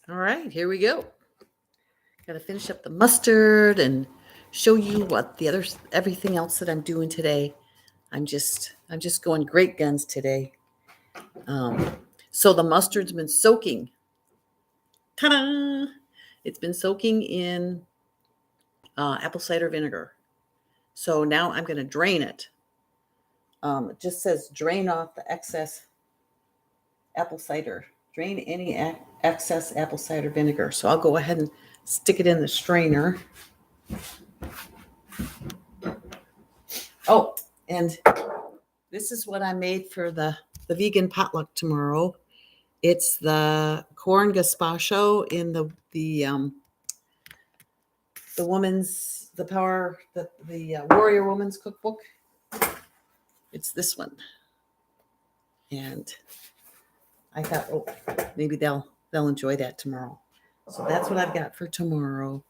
All right, here we go. Got to finish up the mustard and show you what everything else that I'm doing today. I'm just going great guns today. Um, so the mustard's been soaking. Ta-da! It's been soaking in apple cider vinegar. So now I'm going to drain it. It just says drain off the excess apple cider. Drain any excess apple cider vinegar. So I'll go ahead and stick it in the strainer. Oh, and this is what I made for the vegan potluck tomorrow. It's the corn gazpacho in the woman's the warrior woman's cookbook. It's this one, and I thought, oh, maybe they'll enjoy that tomorrow. So that's what I've got for tomorrow.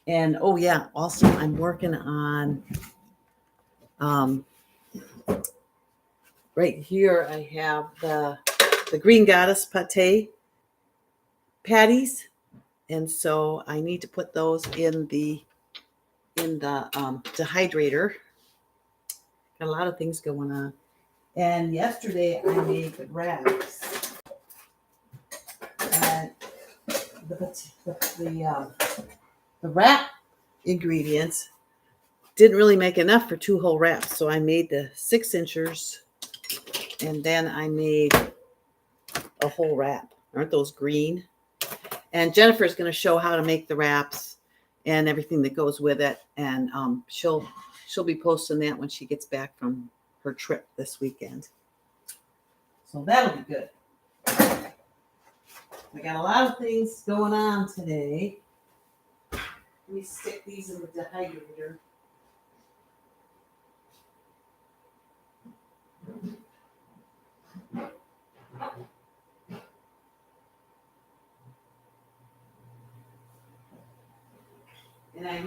And oh yeah, also I'm working on right here I have the green goddess pate patties, and so I need to put those in the dehydrator. Got a lot of things going on. And yesterday I made the wraps. And the wrap ingredients didn't really make enough for 2 whole wraps, so I made the 6-inchers, and then I made a whole wrap. Aren't those green? And Jennifer's going to show how to make the wraps and everything that goes with it, and she'll be posting that when she gets back from her trip this weekend. So that'll be good. I got a lot of things going on today. Let me stick these in the dehydrator. And I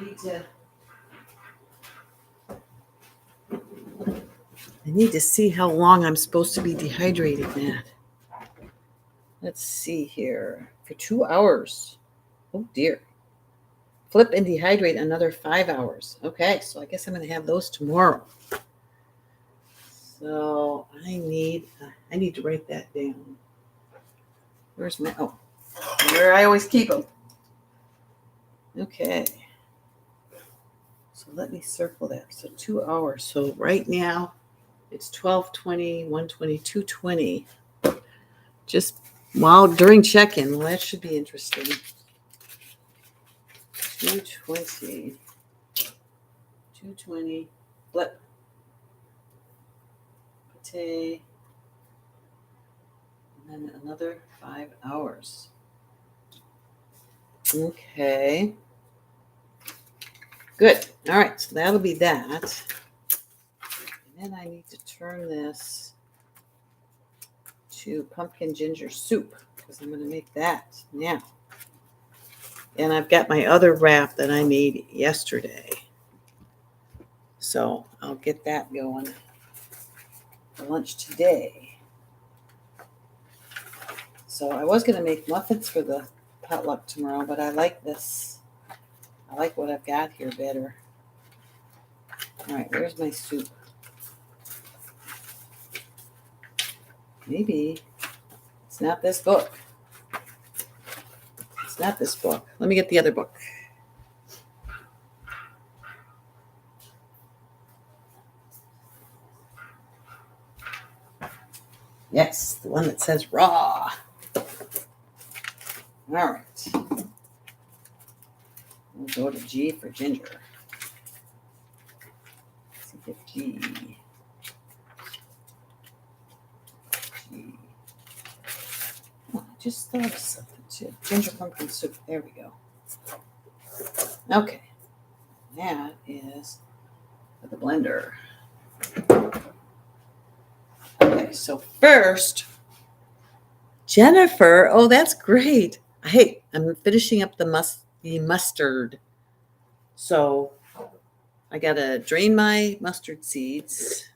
need to see how long I'm supposed to be dehydrating that. Let's see here. For 2 hours. Oh dear. Flip and dehydrate another 5 hours. Okay, so I guess I'm going to have those tomorrow. So I need to write that down. Where's my where I always keep them. Okay. So let me circle that. So 2 hours. So right now it's 12:20, 1:20, 2:20. Just during check-in. Well, that should be interesting. 2:20. 2:20. Flip. Pate. And then another 5 hours. Okay. Good. All right. So that'll be that. And then I need to turn this to pumpkin ginger soup because I'm going to make that now. And I've got my other wrap that I made yesterday. So I'll get that going for lunch today. So I was going to make muffins for the potluck tomorrow, but I like this. I like what I've got here better. All right, where's my soup? Maybe it's not this book. It's not this book. Let me get the other book. Yes, the one that says raw. All right. We'll go to G for ginger. Let's see if G. Oh, I just thought of something too. Ginger pumpkin soup. There we go. Okay. That is for the blender. Okay, so first, Jennifer. Oh, that's great. Hey, I'm finishing up the mustard. So I gotta drain my mustard seeds.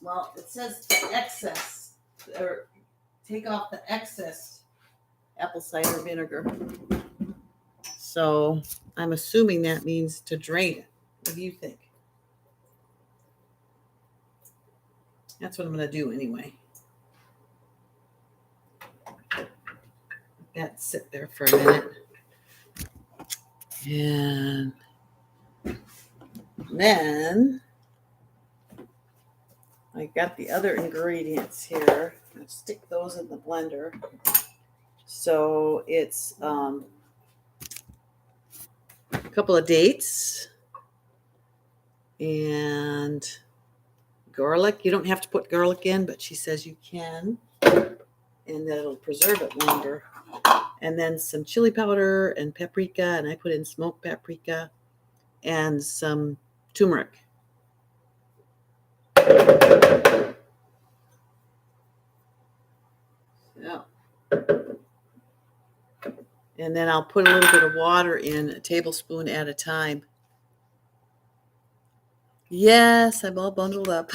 Well, it says excess, or take off the excess apple cider vinegar. So I'm assuming that means to drain it. What do you think? That's what I'm going to do anyway. Let that sit there for a minute. And then I got the other ingredients here. I'm going to stick those in the blender. So it's a couple of dates and garlic. You don't have to put garlic in, but she says you can, and that'll preserve it longer. And then some chili powder and paprika, and I put in smoked paprika and some turmeric. So, and then I'll put a little bit of water in, a tablespoon at a time. Yes, I'm all bundled up.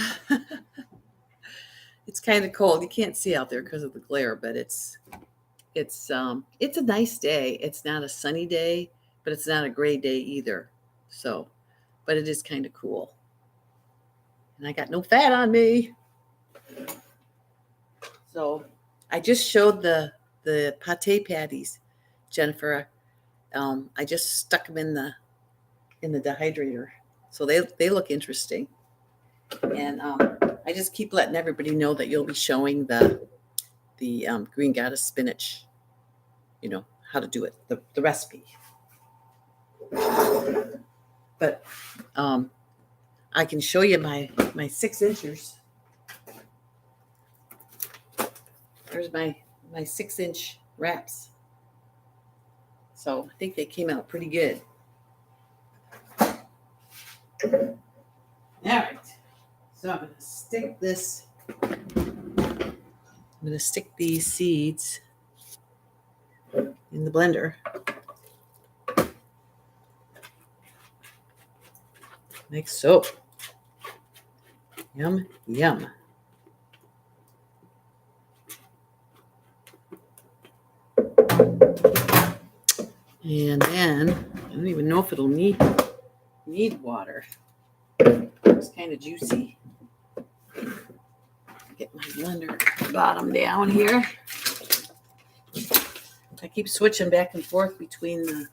It's kind of cold. You can't see out there because of the glare, but it's a nice day. It's not a sunny day, but it's not a gray day either. So, but it is kind of cool. And I got no fat on me. So I just showed the pate patties, Jennifer. I just stuck them in the dehydrator, so they look interesting. And I just keep letting everybody know that you'll be showing the green goddess spinach. You know how to do it, the recipe. But I can show you my 6-inchers. There's my 6-inch wraps. So I think they came out pretty good. All right. So I'm going to stick this. I'm going to stick these seeds in the blender. Like so. Yum, yum. And then I don't even know if it'll need water. It's kind of juicy. Get my blender bottom down here. I keep switching back and forth between the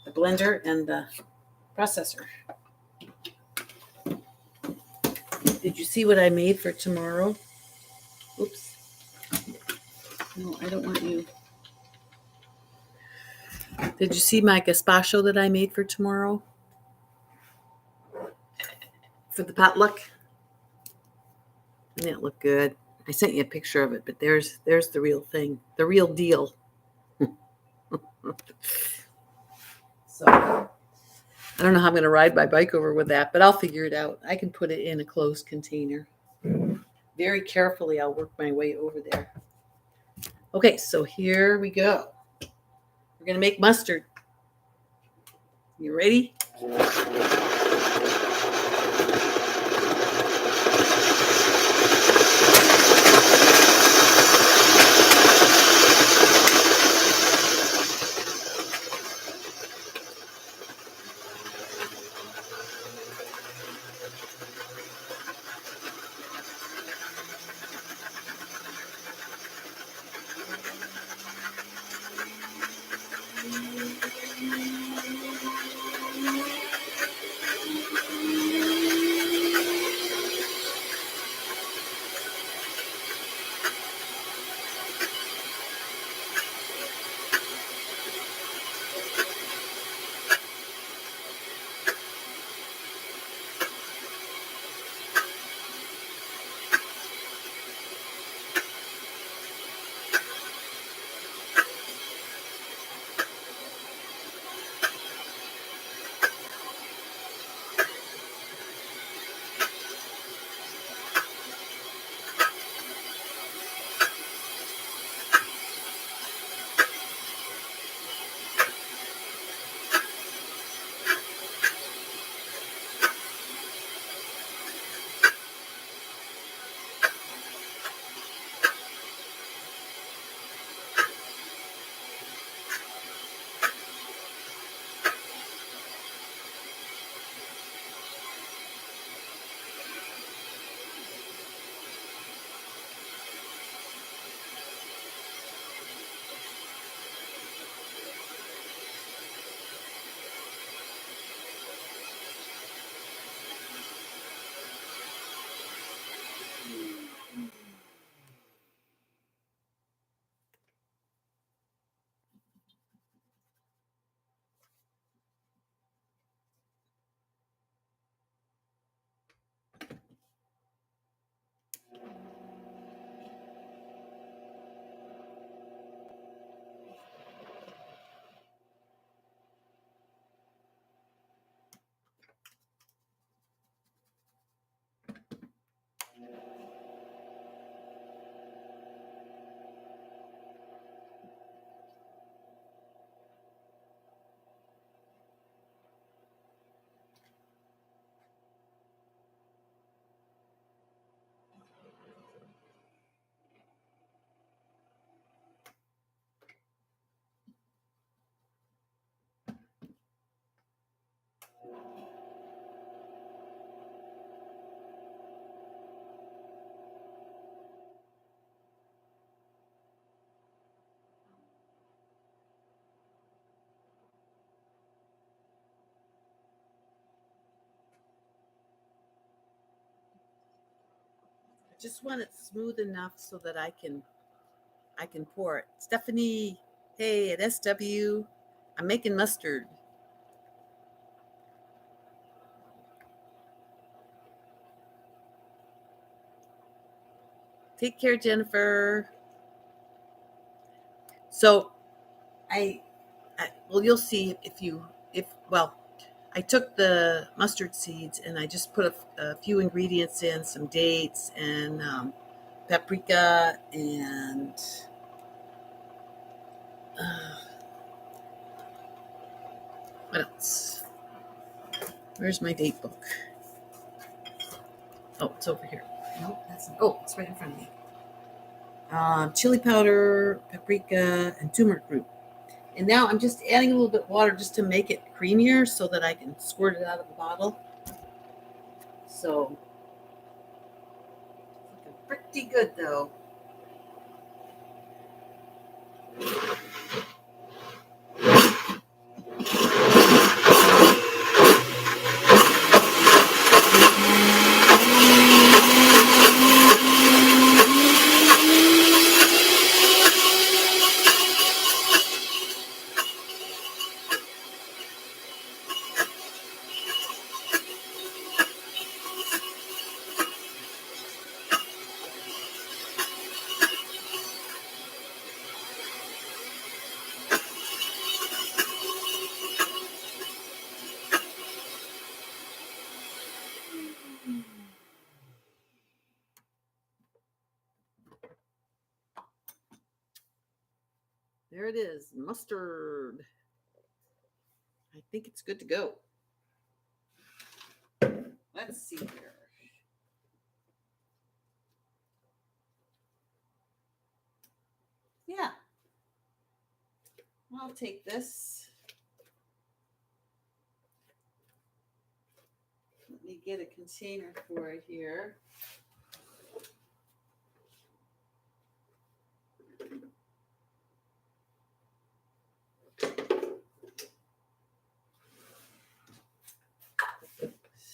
blender and the processor. Did you see what I made for tomorrow? Oops. No, I don't want you. Did you see my gazpacho that I made for tomorrow? For the potluck? Didn't it look good? I sent you a picture of it, but there's the real thing, the real deal. So I don't know how I'm going to ride my bike over with that, but I'll figure it out. I can put it in a closed container. Very carefully, I'll work my way over there. Okay, so here we go. We're going to make mustard. You ready? just want it smooth enough so that I can pour it. Stephanie, hey, at SW, I'm making mustard. Take care, Jennifer. So well, you'll see if well, I took the mustard seeds and I just put a few ingredients in, some dates and paprika and uh, what else? Where's my date book? Oh, it's over here. No, it's right in front of me. Chili powder, paprika, and turmeric root. And now I'm just adding a little bit of water just to make it creamier so that I can squirt it out of the bottle. So, it's looking pretty good though. There it is, mustard. I think it's good to go. Let's see here. Yeah, I'll take this. Let me get a container for it here.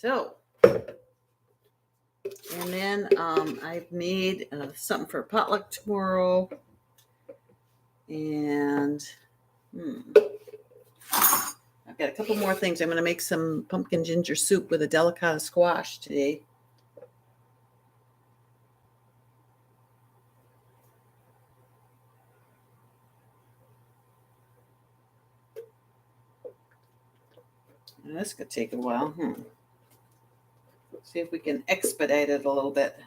So, and then I've made something for potluck tomorrow. And I've got a couple more things. I'm going to make some pumpkin ginger soup with a Delicato squash today. And this could take a while. See if we can expedite it a little bit.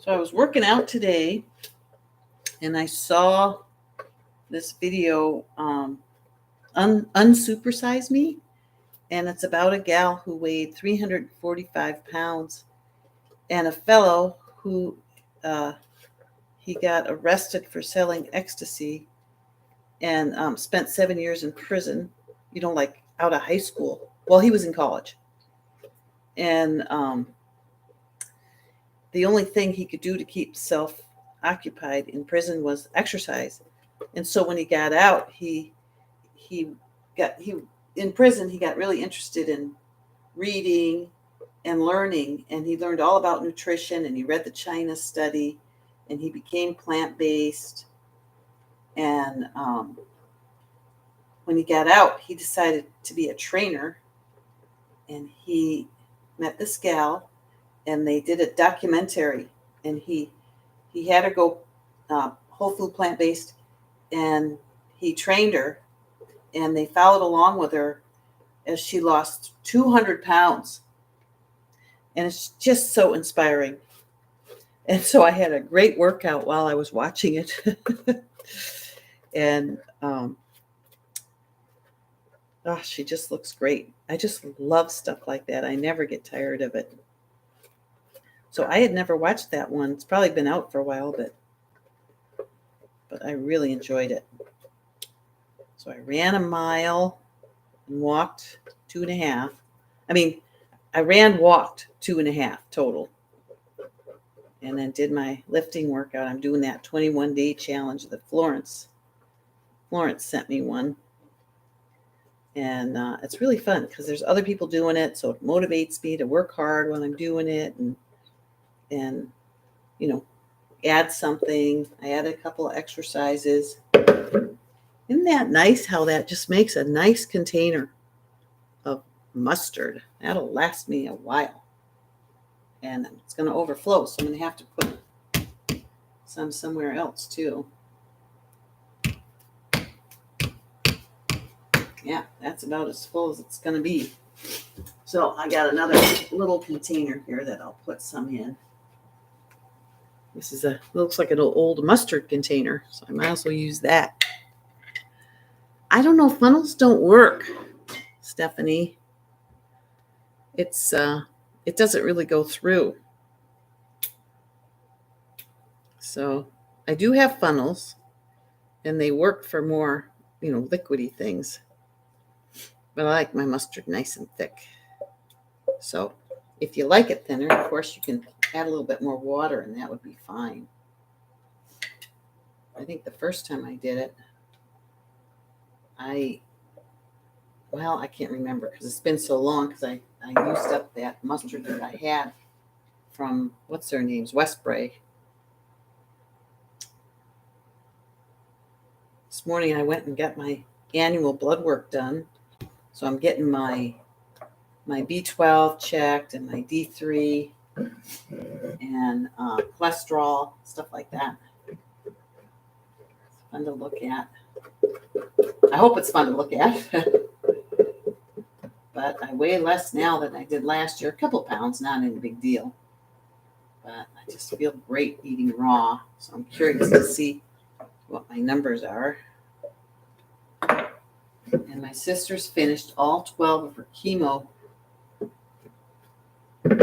So I was working out today and I saw this video, Unsupersize Me. And it's about a gal who weighed 345 pounds and a fellow who he got arrested for selling ecstasy and spent 7 years in prison, like out of high school. Well, he was in college. And the only thing he could do to keep himself occupied in prison was exercise. And so when he got out, he in prison, he got really interested in reading and learning, and he learned all about nutrition, and he read the China study, and he became plant-based. And when he got out, he decided to be a trainer, and he met this gal, and they did a documentary, and he had her go whole food plant-based, and he trained her, and they followed along with her as she lost 200 pounds. And it's just so inspiring. And so I had a great workout while I was watching it. And she just looks great. I just love stuff like that. I never get tired of it. So I had never watched that one. It's probably been out for a while, but I really enjoyed it. So I ran a mile and walked 2.5. I mean, I walked 2.5 total. And then did my lifting workout. I'm doing that 21-day challenge that Florence sent me one. And it's really fun because there's other people doing it. So it motivates me to work hard when I'm doing it and add something. I added a couple of exercises. Isn't that nice how that just makes a nice container of mustard? That'll last me a while. And it's going to overflow, so I'm going to have to put some somewhere else too. Yeah, that's about as full as it's going to be. So I got another little container here that I'll put some in. This looks like an old mustard container, so I might as well use that. I don't know, funnels don't work, Stephanie. It doesn't really go through. So I do have funnels, and they work for more, liquidy things. But I like my mustard nice and thick. So if you like it thinner, of course, you can add a little bit more water, and that would be fine. I think the first time I did it, I can't remember because it's been so long because I used up that mustard that I had from, what's their names, Westbury. This morning I went and got my annual blood work done. So I'm getting my B12 checked and my D3 and cholesterol, stuff like that. It's fun to look at. I hope it's fun to look at. But I weigh less now than I did last year. A couple pounds, not any big deal. But I just feel great eating raw. So I'm curious to see what my numbers are. And my sister's finished all 12 of her chemo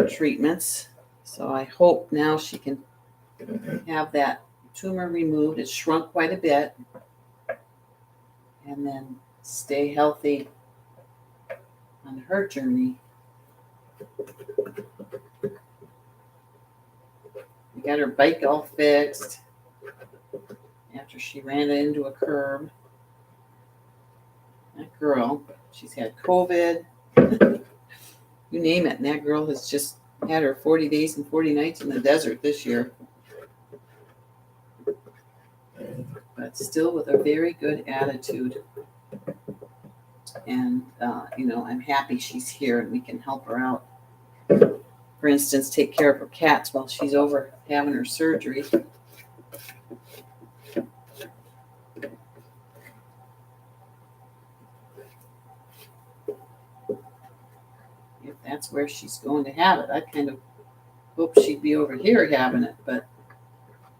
treatments. So I hope now she can have that tumor removed. It's shrunk quite a bit. And then stay healthy on her journey. We got her bike all fixed after she ran it into a curb. That girl, she's had COVID, you name it, and that girl has just had her 40 days and 40 nights in the desert this year. But still with a very good attitude. And, I'm happy she's here and we can help her out. For instance, take care of her cats while she's over having her surgery. If that's where she's going to have it, I kind of hope she'd be over here having it, but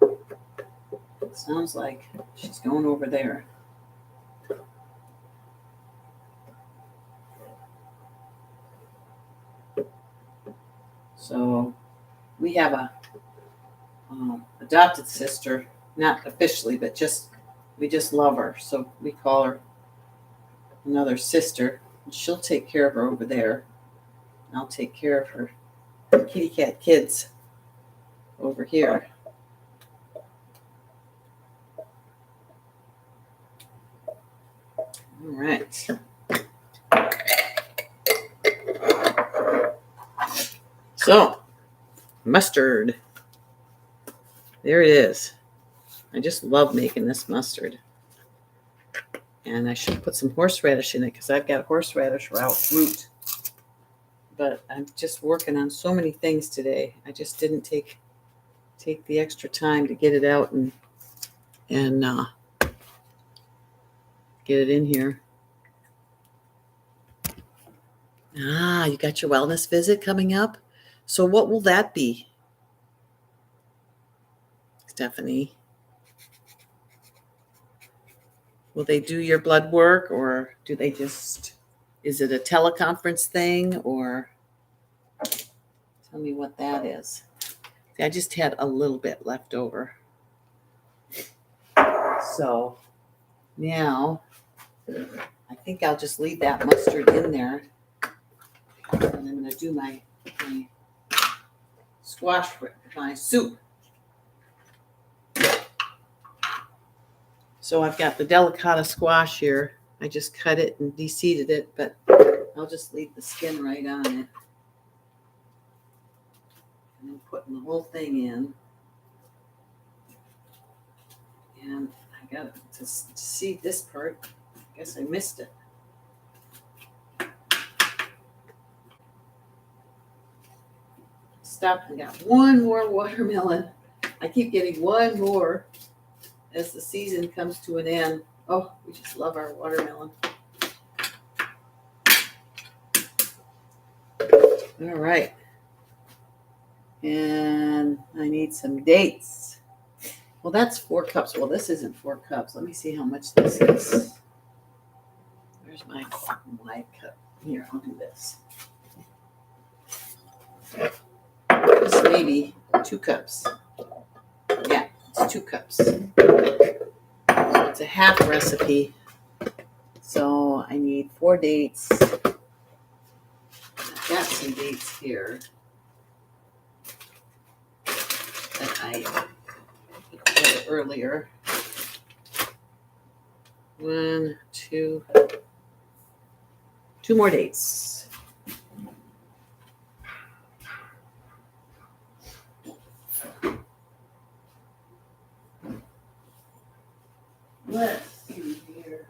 it sounds like she's going over there. So we have a adopted sister, not officially, but we just love her. So we call her another sister. And she'll take care of her over there. I'll take care of her kitty cat kids over here. All right. So, mustard. There it is. I just love making this mustard. And I should put some horseradish in it because I've got horseradish root. But I'm just working on so many things today. I just didn't take the extra time to get it out and get it in here. You got your wellness visit coming up. So what will that be, Stephanie? Will they do your blood work, or do they is it a teleconference thing, or tell me what that is? See, I just had a little bit left over. So now I think I'll just leave that mustard in there. And I'm going to do my squash, my soup. So I've got the Delicato squash here. I just cut it and de-seeded it, but I'll just leave the skin right on it. And then putting the whole thing in. And I got to seed this part. I guess I missed it. Stop. I got one more watermelon. I keep getting one more as the season comes to an end. Oh, we just love our watermelon. All right. And I need some dates. Well, that's 4 cups. Well, this isn't 4 cups. Let me see how much this is. Where's my cup? Here, I'll do this. This may be 2 cups. Yeah, it's 2 cups. So it's a half recipe. So I need 4 dates. I've got some dates here that I put earlier. 1, 2 more dates. Let's see here.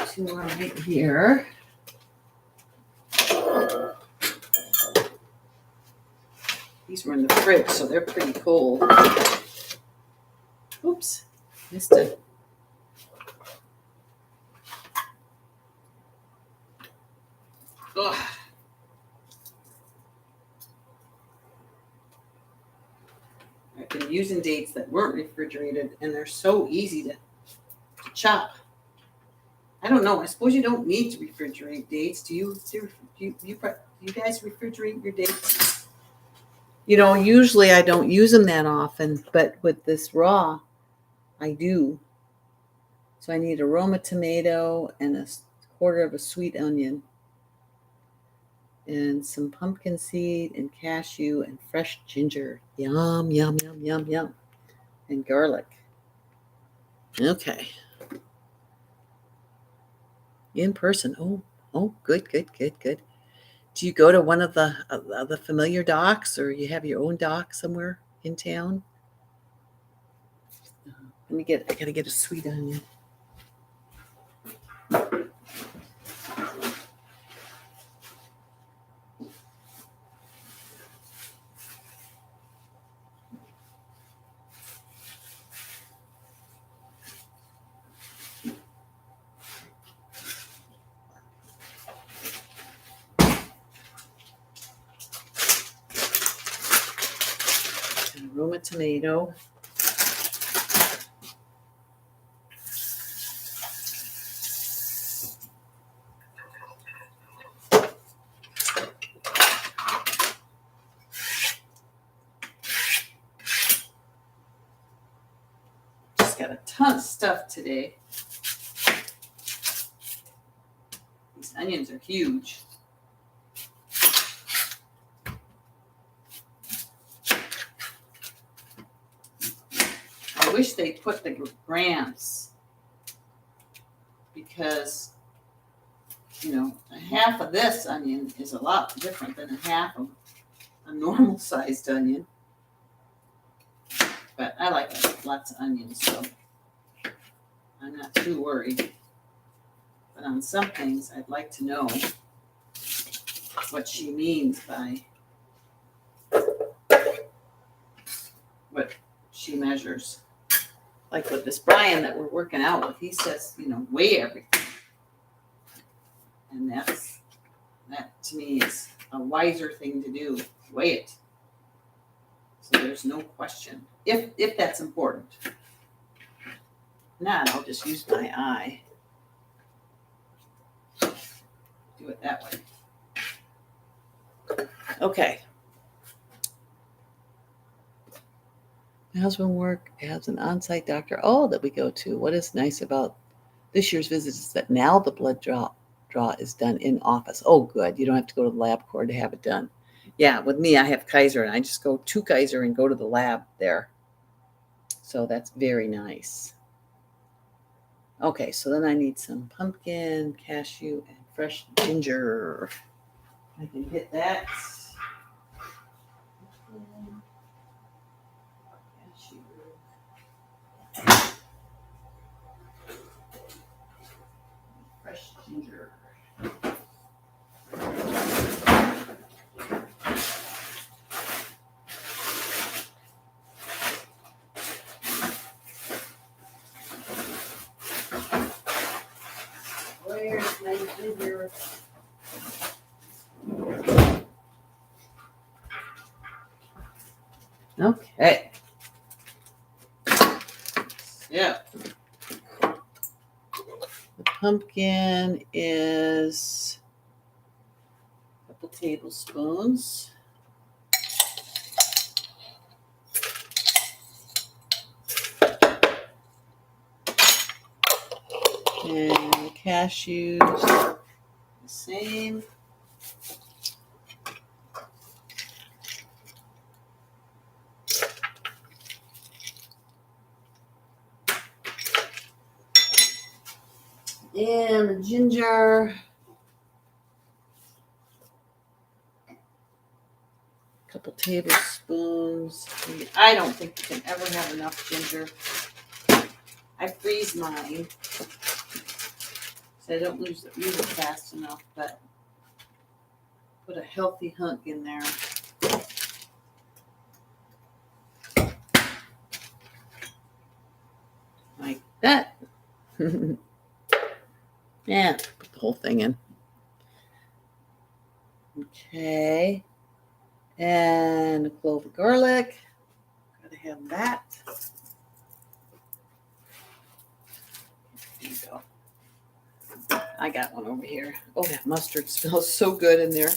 2 more right here. These were in the fridge, so they're pretty cold. Oops, missed it. Ugh. I've been using dates that weren't refrigerated, and they're so easy to chop. I don't know. I suppose you don't need to refrigerate dates. Do you guys refrigerate your dates? You know, usually I don't use them that often, but with this raw, I do. So I need a Roma tomato and a quarter of a sweet onion and some pumpkin seed and cashew and fresh ginger. Yum, yum, yum, yum, yum. And garlic. Okay. In person. Oh, good. Do you go to one of the familiar docks, or you have your own dock somewhere in town? I gotta get a sweet onion. And Roma tomato. Got a ton of stuff today. These onions are huge. I wish they put the grams, because, you know, a half of this onion is a lot different than a half of a normal sized onion. But I like lots of onions, so I'm not too worried. But on some things, I'd like to know what she means by what she measures. Like with this Brian that we're working out with, he says, you know, weigh everything. And that to me is a wiser thing to do. Weigh it. So there's no question. If that's important. Not, I'll just use my eye. do it that way. Okay. My husband work as an on-site doctor. Oh, that we go to. What is nice about this year's visit is that now the blood draw is done in office. Oh, good. You don't have to go to the LabCorp to have it done. Yeah, with me, I have Kaiser, and I just go to Kaiser and go to the lab there. So that's very nice. Okay, so then I need some pumpkin, cashew, and fresh ginger. I can hit that. Cashew. Fresh ginger. Where's my ginger? Okay. Yeah. The pumpkin is a couple tablespoons. And the cashews, the same. And the ginger, a couple tablespoons. I don't think you can ever have enough ginger. I freeze mine, so I don't use it fast enough, but put a healthy hunk in there. Like that. Yeah, put the whole thing in. Okay. And a clove of garlic. Gotta have that. There you go. I got one over here. Oh, that mustard smells so good in there.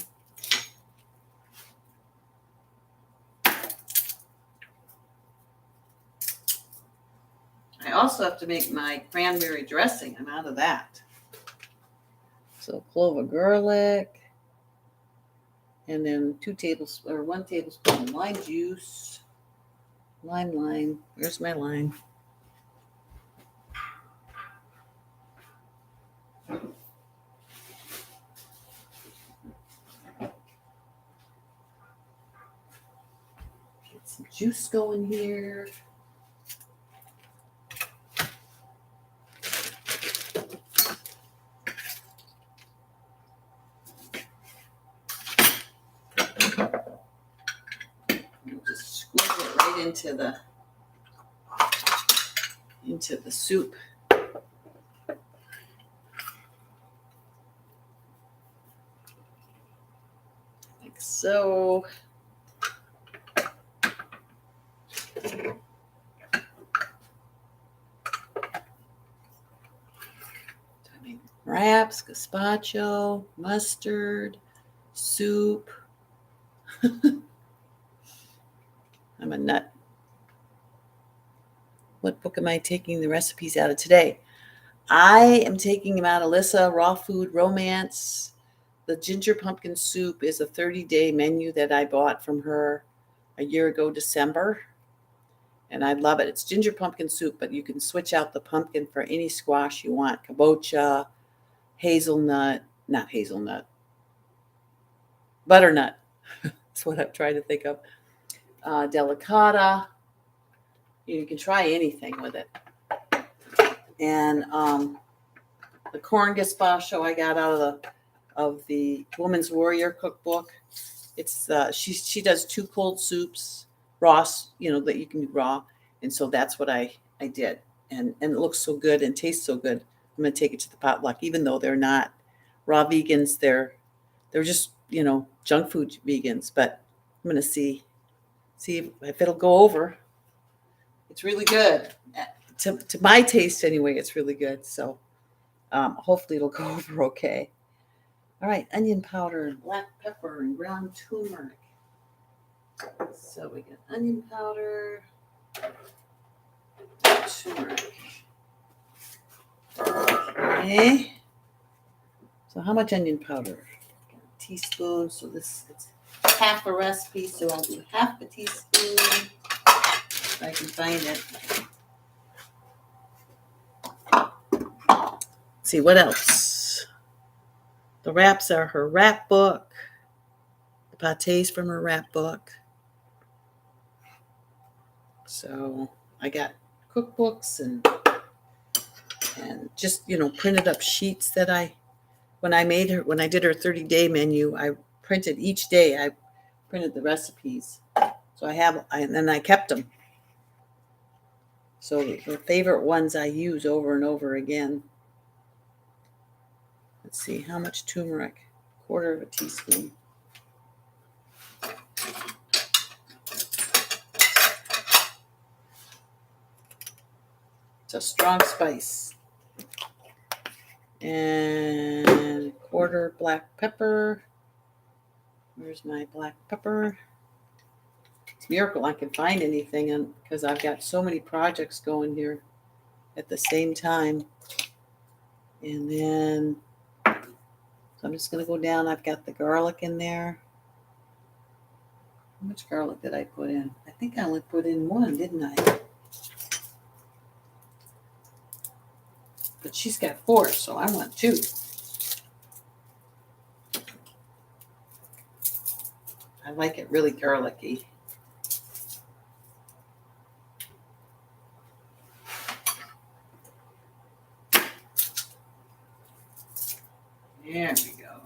I also have to make my cranberry dressing. I'm out of that. So clove of garlic, and then 1 tablespoon of lime juice. Lime. Where's my lime? Get some juice going here. Just squeeze it right into the soup. Like so. Wraps, gazpacho, mustard, soup. I'm a nut. What book am I taking the recipes out of today? I am taking them out of Alyssa, Raw Food Romance. The ginger pumpkin soup is a 30-day menu that I bought from her a year ago, December. And I love it. It's ginger pumpkin soup, but you can switch out the pumpkin for any squash you want. Kabocha, butternut. That's what I'm trying to think of. Delicata. You can try anything with it. And the corn gazpacho I got out of the Woman's Warrior cookbook. It's she does 2 cold soups, raw, that you can do raw, and so that's what I did, and it looks so good and tastes so good. I'm gonna take it to the potluck, even though they're not raw vegans. They're just junk food vegans, but I'm gonna see if it'll go over. It's really good to my taste anyway. It's really good, so hopefully it'll go over okay. All right, onion powder and black pepper and ground turmeric. So we got onion powder, turmeric. Okay. So how much onion powder? A teaspoon. So this it's half a recipe, so I'll do half a teaspoon if I can find it. Let's see what else. The wraps are her wrap book. The pâtés from her wrap book. So I got cookbooks and just printed up sheets that when I did her 30-day menu, I printed each day. I printed the recipes, so and then I kept them. So the favorite ones I use over and over again. Let's see, how much turmeric? 1/4 of a teaspoon. It's a strong spice. And 1/4 black pepper. Where's my black pepper? It's a miracle I can find anything because I've got so many projects going here at the same time. And then, so I'm just going to go down. I've got the garlic in there. How much garlic did I put in? I think I only put in 1, didn't I? But she's got 4, so I want 2. I like it really garlicky. There we go.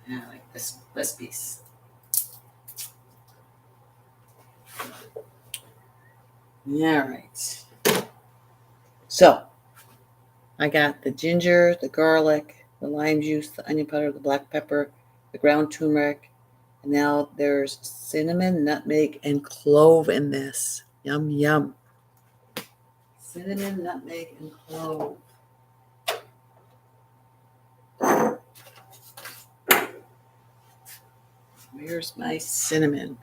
I like this piece. All right. So I got the ginger, the garlic, the lime juice, the onion powder, the black pepper, the ground turmeric, and now there's cinnamon, nutmeg, and clove in this. Yum, yum. Cinnamon, nutmeg, and clove. Where's my cinnamon?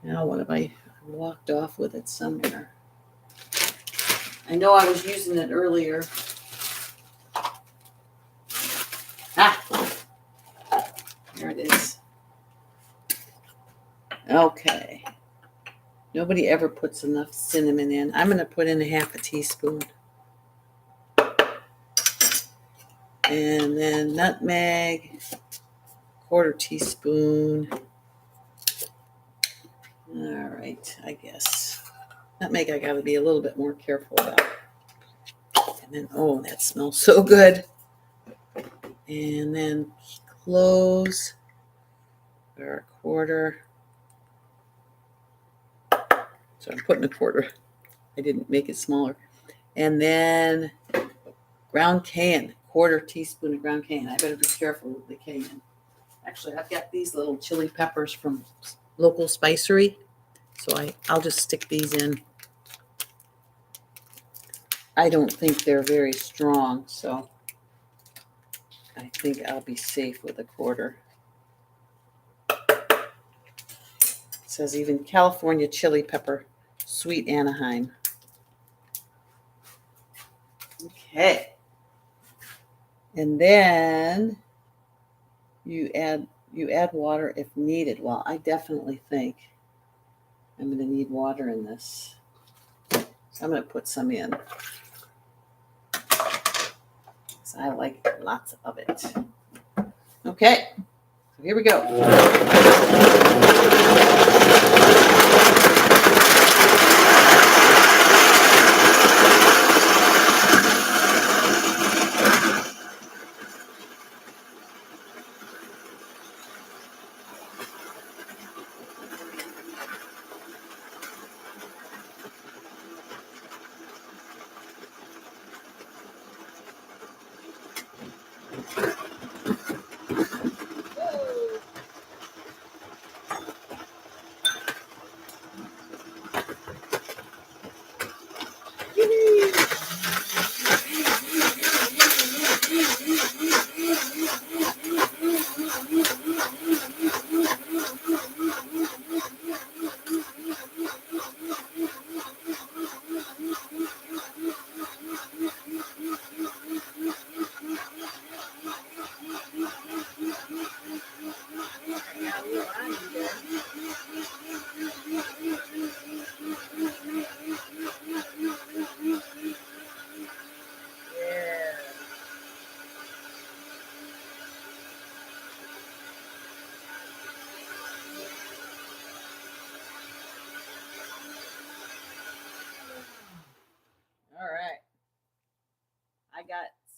Now what have I walked off with it somewhere? I know I was using it earlier. There it is. Okay. Nobody ever puts enough cinnamon in. I'm going to put in 1/2 teaspoon. And then nutmeg, 1/4 teaspoon. All right, I guess. Nutmeg I got to be a little bit more careful about. And then, oh, that smells so good. And then cloves are 1/4. So I'm putting 1/4. I didn't make it smaller. And then ground cayenne, 1/4 teaspoon of ground cayenne. I better be careful with the cayenne. Actually, I've got these little chili peppers from local spicery, so I'll just stick these in. I don't think they're very strong, so I think I'll be safe with 1/4. It says even California chili pepper, sweet Anaheim. Okay. And then you add water if needed. Well, I definitely think I'm going to need water in this. So I'm going to put some in. So I like lots of it. Okay. So here we go.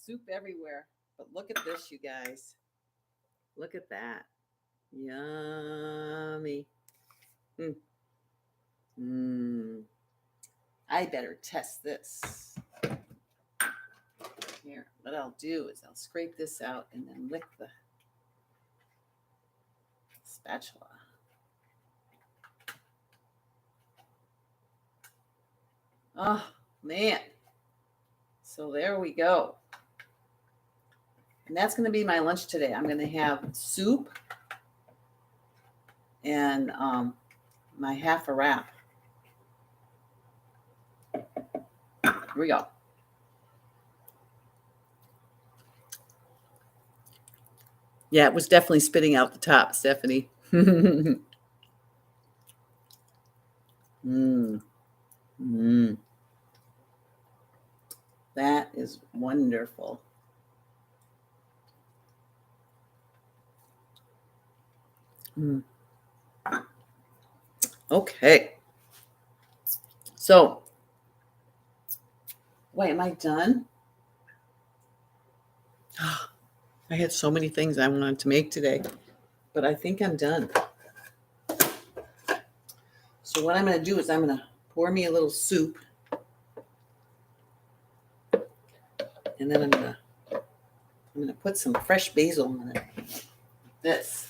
soup everywhere. But look at this, you guys. Look at that. Yummy. Mm. Mm. I better test this. Here, what I'll do is I'll scrape this out and then lick the spatula. Oh, man. So there we go. And that's going to be my lunch today. I'm going to have soup and my half a wrap. Here we go. Yeah, it was definitely spitting out the top, Stephanie. Mm. Mm. That is wonderful. Mm. Okay. So, wait, am I done? I had so many things I wanted to make today, but I think I'm done. So what I'm going to do is I'm going to pour me a little soup, and then I'm going to put some fresh basil on it. This.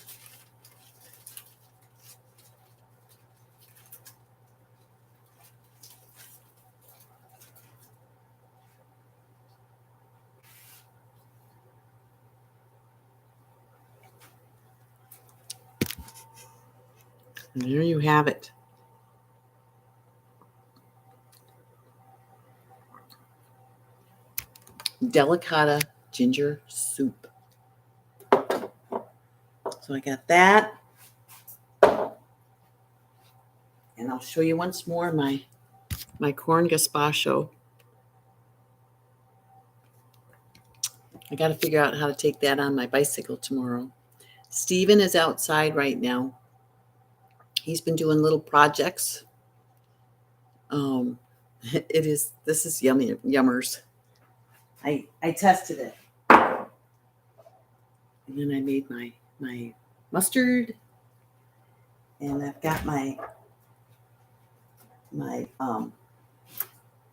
And there you have it. Delicata ginger soup. So I got that. And I'll show you once more my corn gazpacho. I got to figure out how to take that on my bicycle tomorrow. Steven is outside right now. He's been doing little projects. This is yummy, yummers. I tested it. And then I made my mustard. And I've got my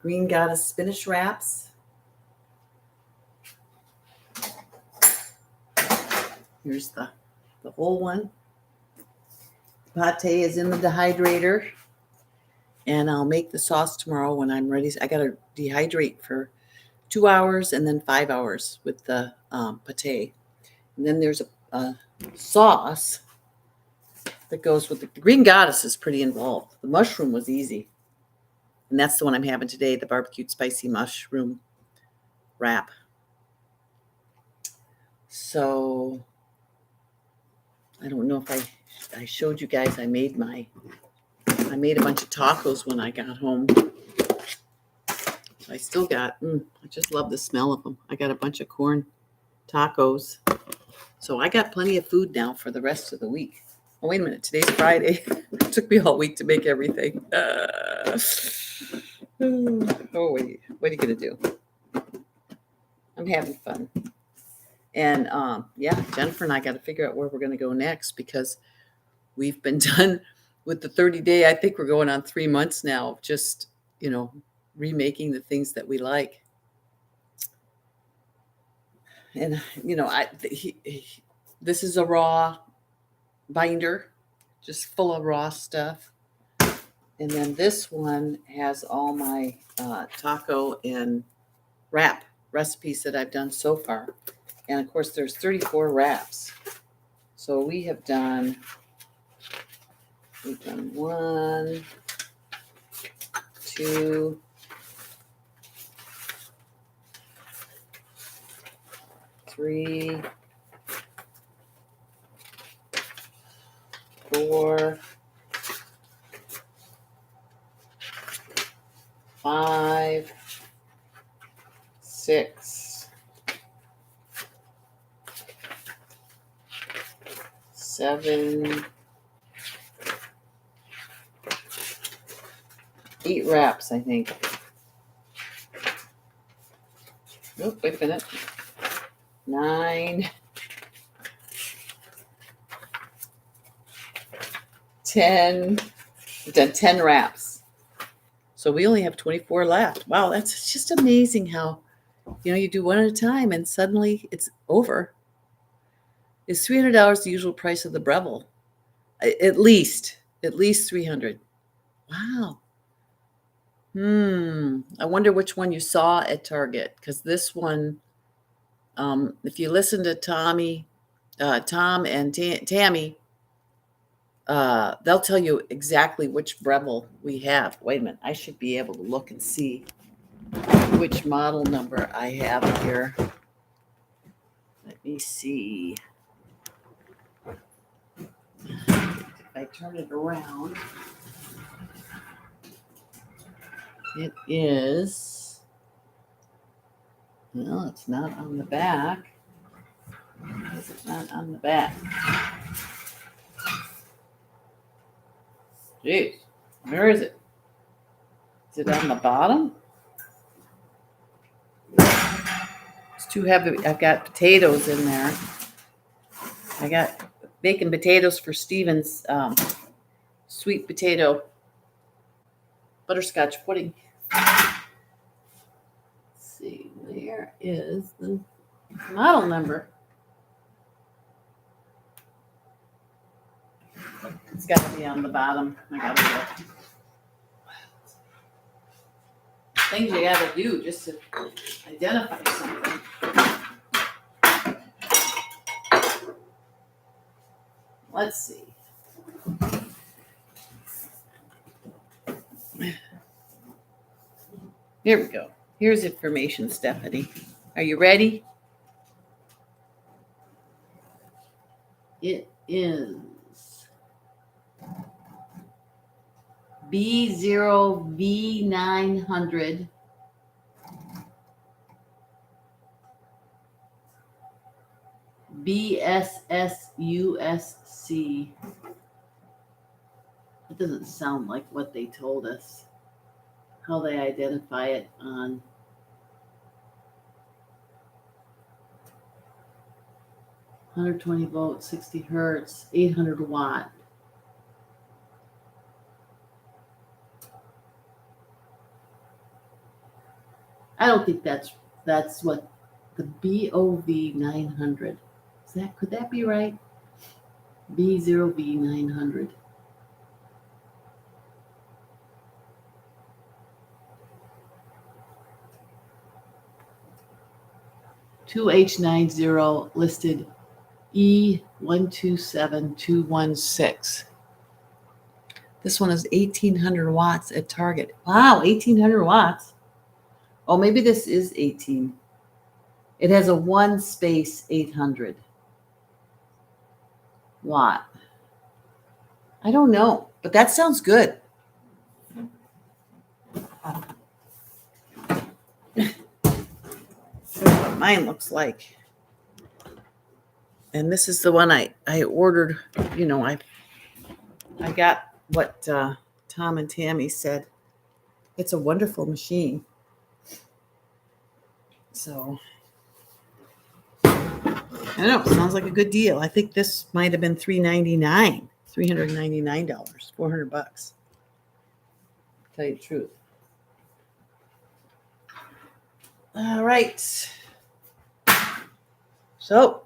green goddess spinach wraps. Here's the whole one. Pate is in the dehydrator. And I'll make the sauce tomorrow when I'm ready. I got to dehydrate for 2 hours and then 5 hours with the pate. And then there's a sauce that goes with the green goddess is pretty involved. The mushroom was easy. And that's the one I'm having today, the barbecued spicy mushroom wrap. So I don't know if I showed you guys I made a bunch of tacos when I got home. I still got, I just love the smell of them. I got a bunch of corn tacos. So I got plenty of food now for the rest of the week. Oh, wait a minute. Today's Friday. It took me all week to make everything. Oh, wait. What are you going to do? I'm having fun. And, Jennifer and I got to figure out where we're going to go next because we've been done with the 30-day. I think we're going on 3 months now of just, remaking the things that we like. And, this is a raw binder, just full of raw stuff. And then this one has all my taco and wrap recipes that I've done so far. And of course, there's 34 wraps. So we've done 1, 2, 3, 4, 5, 6, 7, 8 wraps, I think. Oh, wait a minute. 9, 10. We've done 10 wraps. So we only have 24 left. Wow, that's just amazing how, you do one at a time and suddenly it's over. Is $300 the usual price of the Breville? At least 300. Wow. I wonder which one you saw at Target, because this one, if you listen to Tom and Tammy, they'll tell you exactly which Breville we have. Wait a minute, I should be able to look and see which model number I have here. Let me see. If I turn it around, it is, well, it's not on the back. Why is it not on the back? Jeez, where is it? Is it on the bottom? It's too heavy. I've got potatoes in there. I got bacon potatoes for Steven's sweet potato butterscotch pudding. Let's see, where is the model number? It's got to be on the bottom. I gotta look. Things you gotta do just to identify something. Let's see. Here we go. Here's information, Stephanie. Are you ready? It is B0V900 BSSUSC. It doesn't sound like what they told us, how they identify it on. $120 volts, 60 hertz, 800 watt. I don't think that's what the BOV900. Could that be right? B0V900. $2H90 listed E127216. This one is 1800 watts at Target. Wow, 1800 watts. Oh, maybe this is 18. It has a 1 space 800 watt. I don't know, but that sounds good. That's what mine looks like. And this is the one I ordered. I got what Tom and Tammy said. It's a wonderful machine. So, I don't know. Sounds like a good deal. I think this might have been $399. $400. Tell you the truth. All right. So,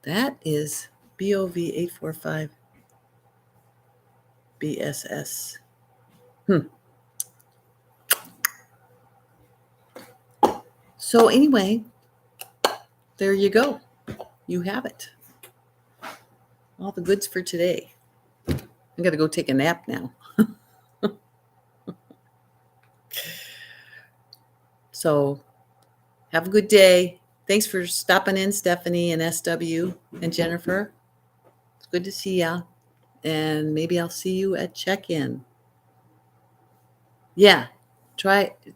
that is BOV845 BSS. So anyway, there you go. You have it. All the goods for today. I got to go take a nap now. So have a good day. Thanks for stopping in, Stephanie and SW and Jennifer. It's good to see ya. And maybe I'll see you at check-in. Yeah,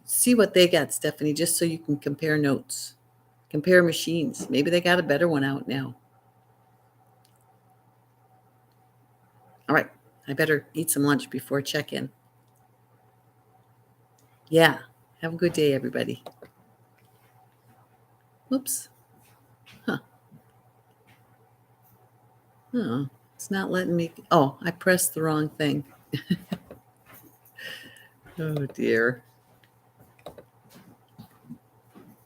see what they got, Stephanie, just so you can compare notes. Compare machines. Maybe they got a better one out now. All right, I better eat some lunch before check-in. Yeah, have a good day, everybody. Whoops. Huh. Oh, it's not letting me. Oh, I pressed the wrong thing. Oh dear.